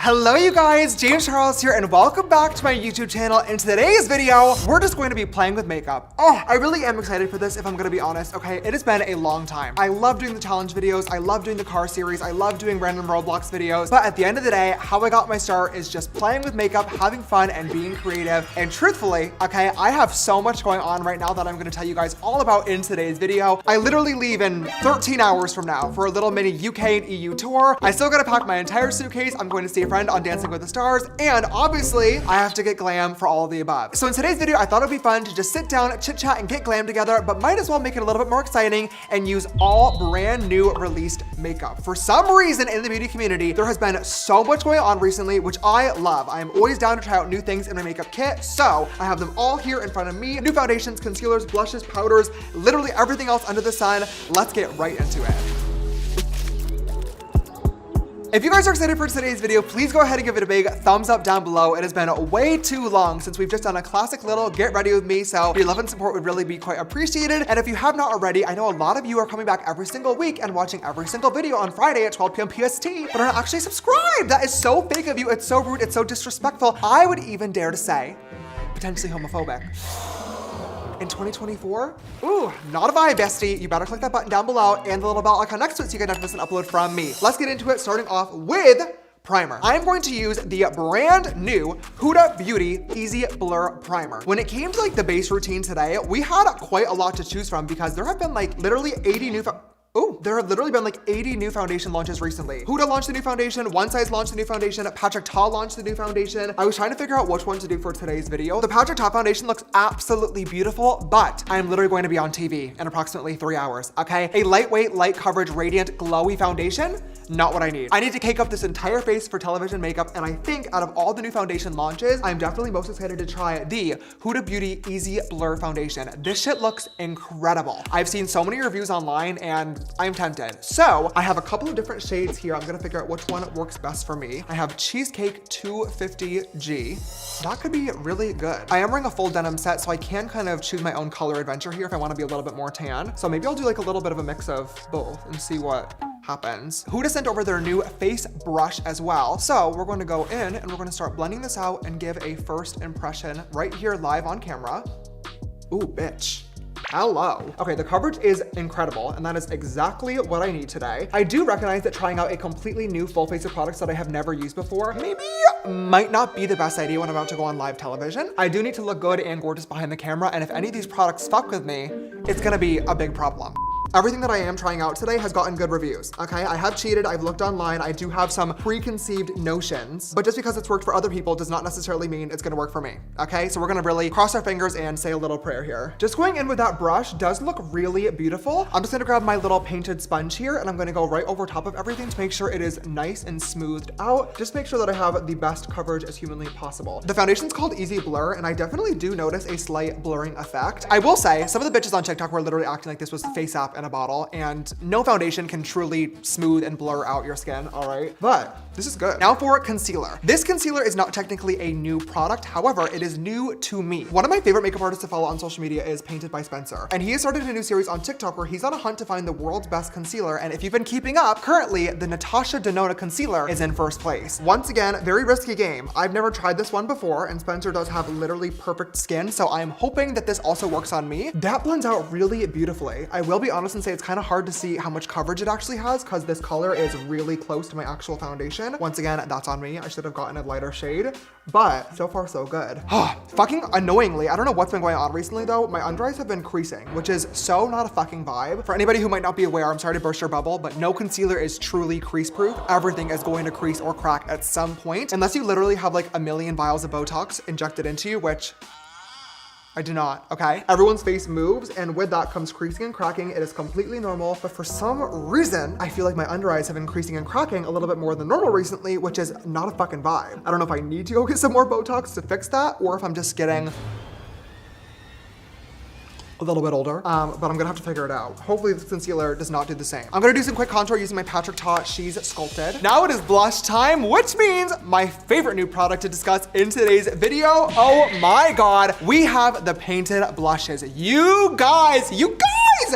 Hello you guys, James Charles here and welcome back to my YouTube channel. In today's video, we're just going to be playing with makeup. Oh, I really am excited for this if I'm gonna be honest, okay? It has been a long time. I love doing the challenge videos, I love doing the car series, I love doing random Roblox videos, but at the end of the day, how I got my start is just playing with makeup, having fun, and being creative. And truthfully, okay, I have so much going on right now that I'm gonna tell you guys all about in today's video. I literally leave in 13 hours from now for a little mini UK and EU tour. I still gotta pack my entire suitcase. I'm going to see a friend on Dancing with the Stars, and obviously I have to get glam for all of the above. So in today's video, I thought it'd be fun to just sit down, chit chat, and get glam together, but might as well make it a little bit more exciting and use all brand new released makeup. For some reason in the beauty community, there has been so much going on recently, which I love. I am always down to try out new things in my makeup kit, so I have them all here in front of me. New foundations, concealers, blushes, powders, literally everything else under the sun. Let's get right into it. If you guys are excited for today's video, please go ahead and give it a big thumbs up down below. It has been way too long since we've just done a classic little get ready with me, so your love and support would really be quite appreciated. And if you have not already, I know a lot of you are coming back every single week and watching every single video on Friday at 12 p.m. PST, but are not actually subscribed. That is so fake of you. It's so rude. It's so disrespectful. I would even dare to say, potentially homophobic. In 2024? Ooh, not a vibe, bestie. You better click that button down below and the little bell icon next to it so you can never miss an upload from me. Let's get into it, starting off with primer. I'm going to use the brand new Huda Beauty Easy Blur Primer. When it came to like the base routine today, we had quite a lot to choose from because there have been like literally 80 new there have literally been like 80 new foundation launches recently. Huda launched the new foundation, One Size launched the new foundation, Patrick Ta launched the new foundation. I was trying to figure out which one to do for today's video. The Patrick Ta foundation looks absolutely beautiful, but I'm literally going to be on TV in approximately 3 hours, okay? A lightweight, light coverage, radiant, glowy foundation, not what I need. I need to cake up this entire face for television makeup, and I think out of all the new foundation launches, I'm definitely most excited to try the Huda Beauty Easy Blur Foundation. This shit looks incredible. I've seen so many reviews online and I'm tempted. So I have a couple of different shades here. I'm gonna figure out which one works best for me. I have Cheesecake 250G. That could be really good. I am wearing a full denim set, so I can kind of choose my own color adventure here if I wanna be a little bit more tan. So maybe I'll do like a little bit of a mix of both and see what happens. Huda sent over their new face brush as well. So we're going to go in and we're going to start blending this out and give a first impression right here live on camera. Ooh, bitch. Hello. Okay, the coverage is incredible, and that is exactly what I need today. I do recognize that trying out a completely new full face of products that I have never used before maybe might not be the best idea when I'm about to go on live television. I do need to look good and gorgeous behind the camera, and if any of these products fuck with me, it's gonna be a big problem. Everything that I am trying out today has gotten good reviews, okay? I have cheated, I've looked online, I do have some preconceived notions, but just because it's worked for other people does not necessarily mean it's gonna work for me, okay? So we're gonna really cross our fingers and say a little prayer here. Just going in with that brush does look really beautiful. I'm just gonna grab my little painted sponge here and I'm gonna go right over top of everything to make sure it is nice and smoothed out. Just make sure that I have the best coverage as humanly possible. The foundation's called Easy Blur, and I definitely do notice a slight blurring effect. I will say, some of the bitches on TikTok were literally acting like this was face app in a bottle, and no foundation can truly smooth and blur out your skin, all right? But this is good. Now for concealer. This concealer is not technically a new product, however, it is new to me. One of my favorite makeup artists to follow on social media is Painted by Spencer, and he has started a new series on TikTok where he's on a hunt to find the world's best concealer, and if you've been keeping up, currently the Natasha Denona concealer is in first place. Once again, very risky game. I've never tried this one before, and Spencer does have literally perfect skin, so I'm hoping that this also works on me. That blends out really beautifully. I will be honest and say it's kind of hard to see how much coverage it actually has because this color is really close to my actual foundation. Once again, that's on me. I should have gotten a lighter shade, but so far so good. Fucking annoyingly, I don't know what's been going on recently though, my under eyes have been creasing, which is so not a fucking vibe. For anybody who might not be aware, I'm sorry to burst your bubble, but no concealer is truly crease proof. Everything is going to crease or crack at some point, unless you literally have like a million vials of Botox injected into you, which I do not, okay? Everyone's face moves, and with that comes creasing and cracking. It is completely normal, but for some reason, I feel like my under eyes have been creasing and cracking a little bit more than normal recently, which is not a fucking vibe. I don't know if I need to go get some more Botox to fix that, or if I'm just getting a little bit older, but I'm gonna have to figure it out. Hopefully the concealer does not do the same. I'm gonna do some quick contour using my Patrick Ta She's Sculpted. Now it is blush time, which means my favorite new product to discuss in today's video. Oh my God, we have the painted blushes. You guys,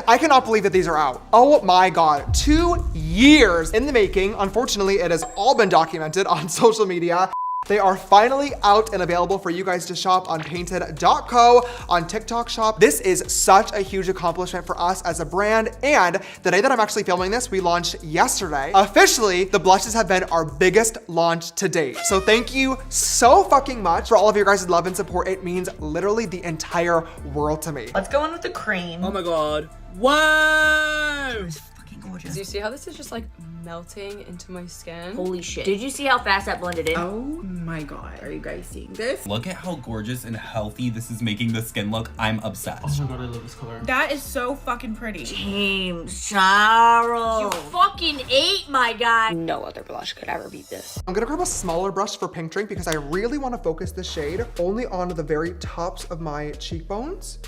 I cannot believe that these are out. Oh my God, 2 years in the making. Unfortunately, it has all been documented on social media. They are finally out and available for you guys to shop on painted.co, on TikTok shop. This is such a huge accomplishment for us as a brand. And the day that I'm actually filming this, we launched yesterday. Officially, the blushes have been our biggest launch to date. So thank you so fucking much for all of your guys' love and support. It means literally the entire world to me. Let's go in with the cream. Oh my God. Wow. It's fucking gorgeous. Do you see how this is just like melting into my skin? Holy shit. Did you see how fast that blended in? Oh my God. Are you guys seeing this? Look at how gorgeous and healthy this is making the skin look. I'm obsessed. Oh my God, I love this color. That is so fucking pretty. James Charles. You fucking ate my guy. No other blush could ever beat this. I'm gonna grab a smaller brush for Pink Drink because I really want to focus this shade only on the very tops of my cheekbones.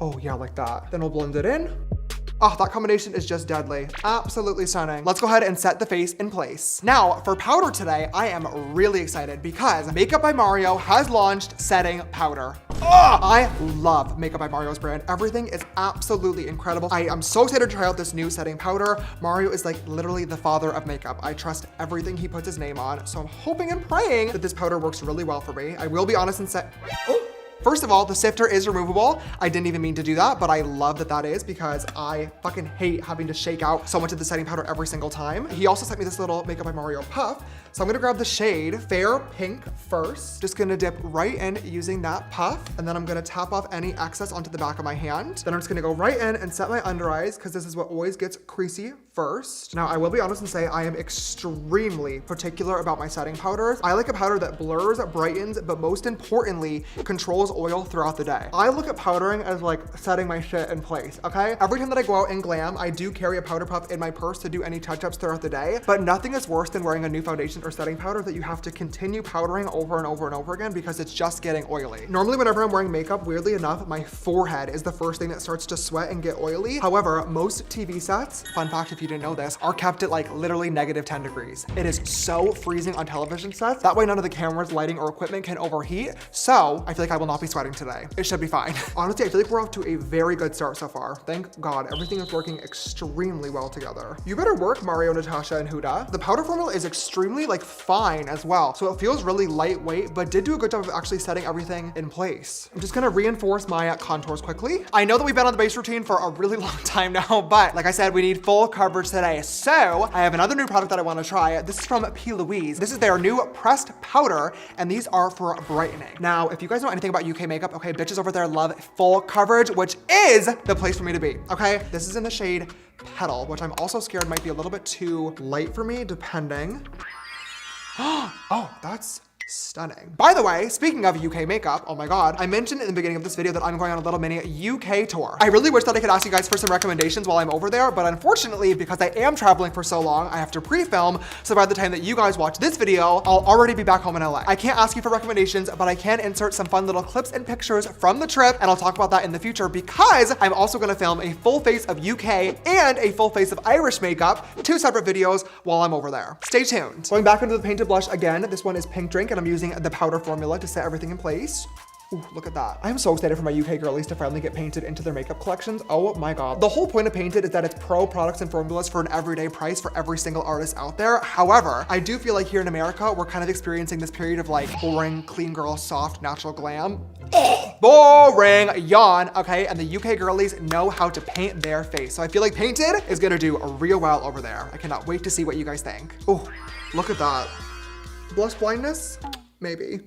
Oh yeah, like that. Then we'll blend it in. Oh, that combination is just deadly. Absolutely stunning. Let's go ahead and set the face in place. Now, for powder today, I am really excited because Makeup by Mario has launched setting powder. Oh, I love Makeup by Mario's brand. Everything is absolutely incredible. I am so excited to try out this new setting powder. Mario is like literally the father of makeup. I trust everything he puts his name on. So I'm hoping and praying that this powder works really well for me. I will be honest and say, first of all, the sifter is removable. I didn't even mean to do that, but I love that that is because I fucking hate having to shake out so much of the setting powder every single time. He also sent me this little Makeup by Mario puff. So I'm gonna grab the shade Fair Pink first. Just gonna dip right in using that puff. And then I'm gonna tap off any excess onto the back of my hand. Then I'm just gonna go right in and set my under eyes because this is what always gets creasy first. Now, I will be honest and say I am extremely particular about my setting powders. I like a powder that blurs, brightens, but most importantly, controls oil throughout the day. I look at powdering as like setting my shit in place, okay? Every time that I go out and glam, I do carry a powder puff in my purse to do any touch-ups throughout the day, but nothing is worse than wearing a new foundation or setting powder that you have to continue powdering over and over and over again because it's just getting oily. Normally, whenever I'm wearing makeup, weirdly enough, my forehead is the first thing that starts to sweat and get oily. However, most TV sets, fun fact if you didn't know this, are kept at like literally -10 degrees. It is so freezing on television sets. That way none of the cameras, lighting, or equipment can overheat. So I feel like I will not be sweating today. It should be fine. Honestly, I feel like we're off to a very good start so far. Thank God, everything is working extremely well together. You better work, Mario, Natasha, and Huda. The powder formula is extremely like fine as well. So it feels really lightweight, but did do a good job of actually setting everything in place. I'm just gonna reinforce my contours quickly. I know that we've been on the base routine for a really long time now, but like I said, we need full coverage today. So I have another new product that I wanna try. This is from P. Louise. This is their new pressed powder, and these are for brightening. Now, if you guys know anything about UK makeup, okay, bitches over there love full coverage, which is the place for me to be, okay? This is in the shade Petal, which I'm also scared might be a little bit too light for me, depending. Oh, that's stunning. By the way, speaking of UK makeup, oh my God, I mentioned in the beginning of this video that I'm going on a little mini UK tour. I really wish that I could ask you guys for some recommendations while I'm over there, but unfortunately, because I am traveling for so long, I have to pre-film, so by the time that you guys watch this video, I'll already be back home in LA. I can't ask you for recommendations, but I can insert some fun little clips and pictures from the trip, and I'll talk about that in the future because I'm also gonna film a full face of UK and a full face of Irish makeup, 2 separate videos while I'm over there. Stay tuned. Going back into the painted blush again, this one is Pink Drink, and I'm using the powder formula to set everything in place. Ooh, look at that. I'm so excited for my UK girlies to finally get painted into their makeup collections. Oh my God. The whole point of Painted is that it's pro products and formulas for an everyday price for every single artist out there. However, I do feel like here in America, we're kind of experiencing this period of like boring, clean girl, soft, natural glam. Boring, yawn, okay? And the UK girlies know how to paint their face. So I feel like Painted is gonna do real well over there. I cannot wait to see what you guys think. Oh, look at that. Blush blindness? Maybe.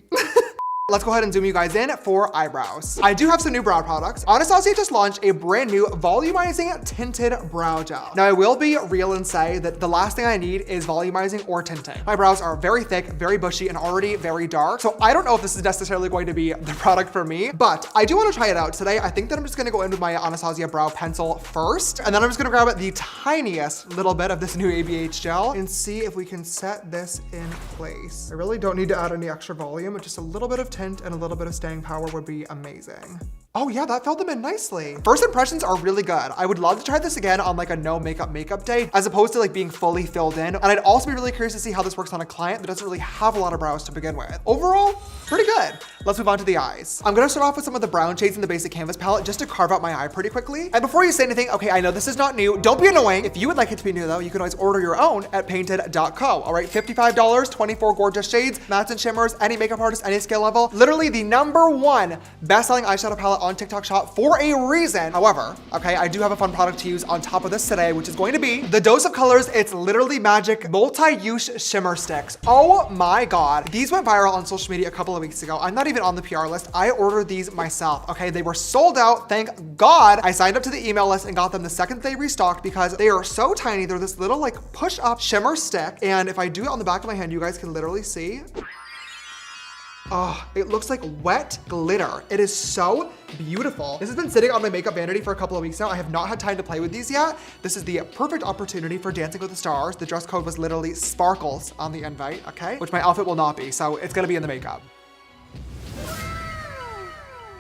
Let's go ahead and zoom you guys in for eyebrows. I do have some new brow products. Anastasia just launched a brand new volumizing tinted brow gel. Now I will be real and say that the last thing I need is volumizing or tinting. My brows are very thick, very bushy, and already very dark. So I don't know if this is necessarily going to be the product for me, but I do want to try it out today. I think that I'm just gonna go in with my Anastasia brow pencil first, and then I'm just gonna grab the tiniest little bit of this new ABH gel and see if we can set this in place. I really don't need to add any extra volume, but just a little bit of tint and a little bit of staying power would be amazing. Oh yeah, that filled them in nicely. First impressions are really good. I would love to try this again on like a no makeup day, as opposed to like being fully filled in. And I'd also be really curious to see how this works on a client that doesn't really have a lot of brows to begin with. Overall, pretty good. Let's move on to the eyes. I'm gonna start off with some of the brown shades in the basic canvas palette just to carve out my eye pretty quickly. And before you say anything, okay, I know this is not new. Don't be annoying. If you would like it to be new though, you can always order your own at painted.co. All right, $55, 24 gorgeous shades, mattes and shimmers, any makeup artist, any skill level. Literally the #1 best-selling eyeshadow palette on TikTok Shop for a reason. However, okay, I do have a fun product to use on top of this today, which is going to be the Dose of Colors It's Literally Magic multi-use shimmer sticks. Oh my God. These went viral on social media a couple of weeks ago. I'm not even on the PR list. I ordered these myself, okay? They were sold out, thank God. I signed up to the email list and got them the second they restocked because they are so tiny. They're this little like push-up shimmer stick. And if I do it on the back of my hand, you guys can literally see. Oh, it looks like wet glitter. It is so beautiful. This has been sitting on my makeup vanity for a couple of weeks now. I have not had time to play with these yet. This is the perfect opportunity for Dancing with the Stars. The dress code was literally sparkles on the invite, okay? Which my outfit will not be, so it's gonna be in the makeup.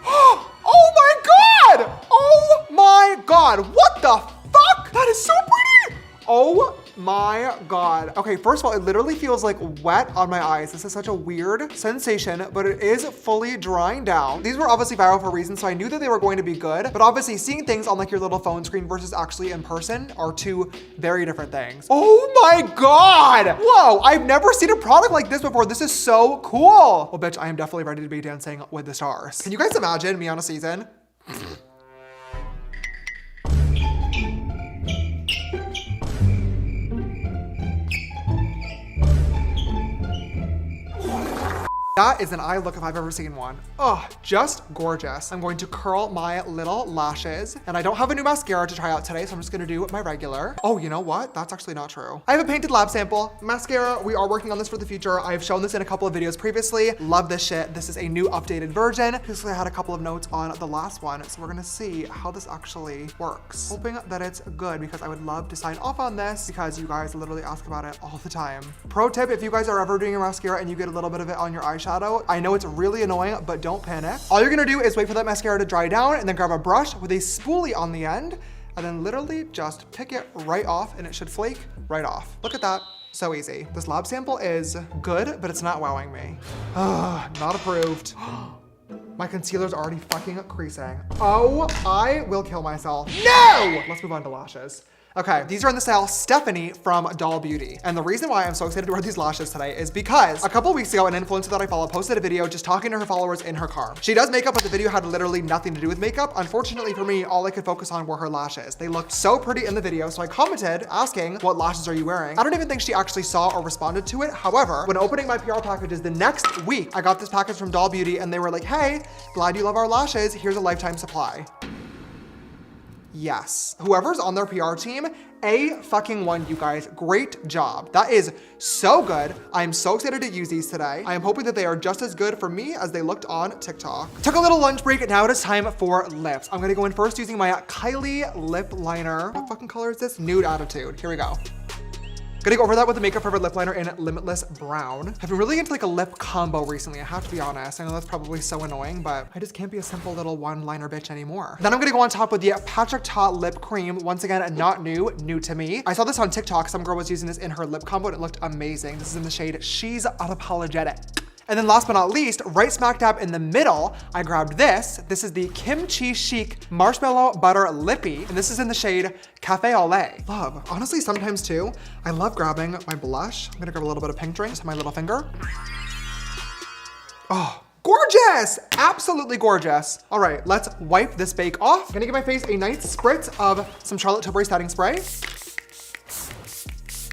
Oh my God! Oh my God, what the fuck? That is so pretty! Oh my God. Okay, first of all, it literally feels like wet on my eyes. This is such a weird sensation, but it is fully drying down. These were obviously viral for a reason, so I knew that they were going to be good, but obviously seeing things on like your little phone screen versus actually in person are two very different things. Oh my God. Whoa, I've never seen a product like this before. This is so cool. Well, bitch, I am definitely ready to be dancing with the stars. Can you guys imagine me on a season? That is an eye look if I've ever seen one. Oh, just gorgeous. I'm going to curl my little lashes, and I don't have a new mascara to try out today, so I'm just gonna do my regular. Oh, you know what? That's actually not true. I have a Painted Lab sample mascara. We are working on this for the future. I've shown this in a couple of videos previously. Love this shit. This is a new updated version. Basically, I had a couple of notes on the last one, so we're gonna see how this actually works. Hoping that it's good because I would love to sign off on this because you guys literally ask about it all the time. Pro tip, if you guys are ever doing your mascara and you get a little bit of it on your eyeshadow, I know it's really annoying, but don't panic. All you're gonna do is wait for that mascara to dry down and then grab a brush with a spoolie on the end and then literally just pick it right off and it should flake right off. Look at that, so easy. This lab sample is good, but it's not wowing me. Not approved. My concealer's already fucking creasing. Oh, I will kill myself. No! Let's move on to lashes. Okay, these are in the style Stephanie from Doll Beauty. And the reason why I'm so excited to wear these lashes today is because a couple weeks ago, an influencer that I follow posted a video just talking to her followers in her car. She does makeup, but the video had literally nothing to do with makeup. Unfortunately for me, all I could focus on were her lashes. They looked so pretty in the video, so I commented asking, what lashes are you wearing? I don't even think she actually saw or responded to it. However, when opening my PR packages the next week, I got this package from Doll Beauty and they were like, hey, glad you love our lashes. Here's a lifetime supply. Yes. Whoever's on their PR team, A1, you guys. Great job. That is so good. I'm so excited to use these today. I am hoping that they are just as good for me as they looked on TikTok. Took a little lunch break. Now it is time for lips. I'm gonna go in first using my Kylie lip liner. What fucking color is this? Nude Attitude. Here we go. Gonna go over that with the Makeup Forever lip liner in Limitless Brown. I've been really into like a lip combo recently, I have to be honest. I know that's probably so annoying, but I just can't be a simple little one-liner bitch anymore. Then I'm gonna go on top with the Patrick Ta Lip Cream. Once again, not new to me. I saw this on TikTok. Some girl was using this in her lip combo and it looked amazing. This is in the shade She's Unapologetic. And then last but not least, right smack dab in the middle, I grabbed this. This is the Kimchi Chic Marshmallow Butter Lippy, and this is in the shade Cafe Au Lait. Love, honestly, sometimes too, I love grabbing my blush. I'm gonna grab a little bit of pink drink, just on my little finger. Oh, gorgeous, absolutely gorgeous. All right, let's wipe this bake off. I'm gonna give my face a nice spritz of some Charlotte Tilbury setting spray.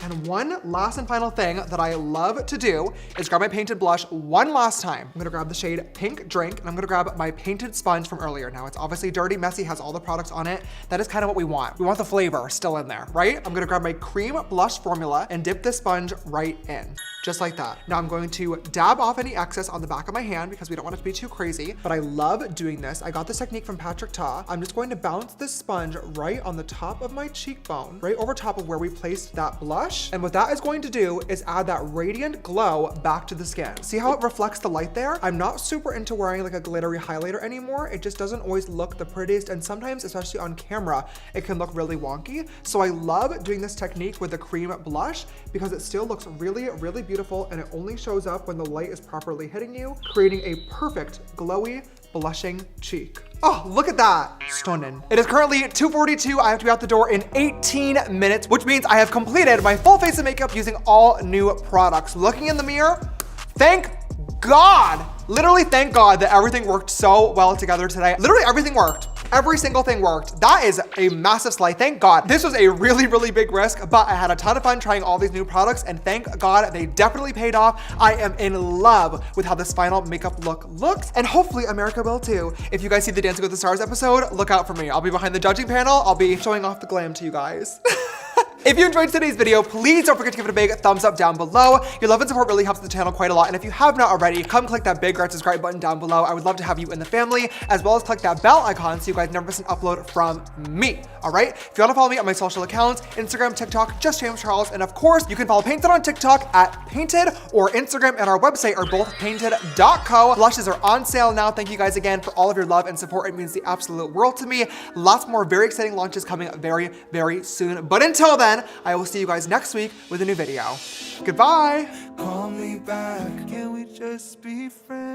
And one last and final thing that I love to do is grab my painted blush one last time. I'm gonna grab the shade Pink Drink and I'm gonna grab my painted sponge from earlier. Now it's obviously dirty, messy, has all the products on it. That is kind of what we want. We want the flavor still in there, right? I'm gonna grab my cream blush formula and dip this sponge right in. just like that. Now I'm going to dab off any excess on the back of my hand because we don't want it to be too crazy, but I love doing this. I got this technique from Patrick Ta. I'm just going to bounce this sponge right on the top of my cheekbone, right over top of where we placed that blush. And what that is going to do is add that radiant glow back to the skin. See how it reflects the light there? I'm not super into wearing like a glittery highlighter anymore. It just doesn't always look the prettiest, and sometimes, especially on camera, it can look really wonky. So I love doing this technique with the cream blush because it still looks really, really beautiful, and it only shows up when the light is properly hitting you, creating a perfect glowy blushing cheek. Oh, look at that. Stunning. It is currently 2:42. I have to be out the door in 18 minutes, which means I have completed my full face of makeup using all new products. Looking in the mirror, thank God, literally thank God that everything worked so well together today. Literally everything worked. Every single thing worked. That is a massive slide. Thank God. This was a really, really big risk, but I had a ton of fun trying all these new products, and thank God they definitely paid off. I am in love with how this final makeup look looks, and hopefully America will too. If you guys see the Dancing with the Stars episode, look out for me. I'll be behind the judging panel. I'll be showing off the glam to you guys. If you enjoyed today's video, please don't forget to give it a big thumbs up down below. Your love and support really helps the channel quite a lot. And if you have not already, come click that big red subscribe button down below. I would love to have you in the family, as well as click that bell icon so you guys never miss an upload from me. All right? If you want to follow me on my social accounts, Instagram, TikTok, just James Charles. And of course, you can follow Painted on TikTok at Painted, or Instagram and our website are both painted.co. Blushes are on sale now. Thank you guys again for all of your love and support. It means the absolute world to me. Lots more very exciting launches coming very, very soon. But until then, I will see you guys next week with a new video. Goodbye. Call me back, can we just be friends?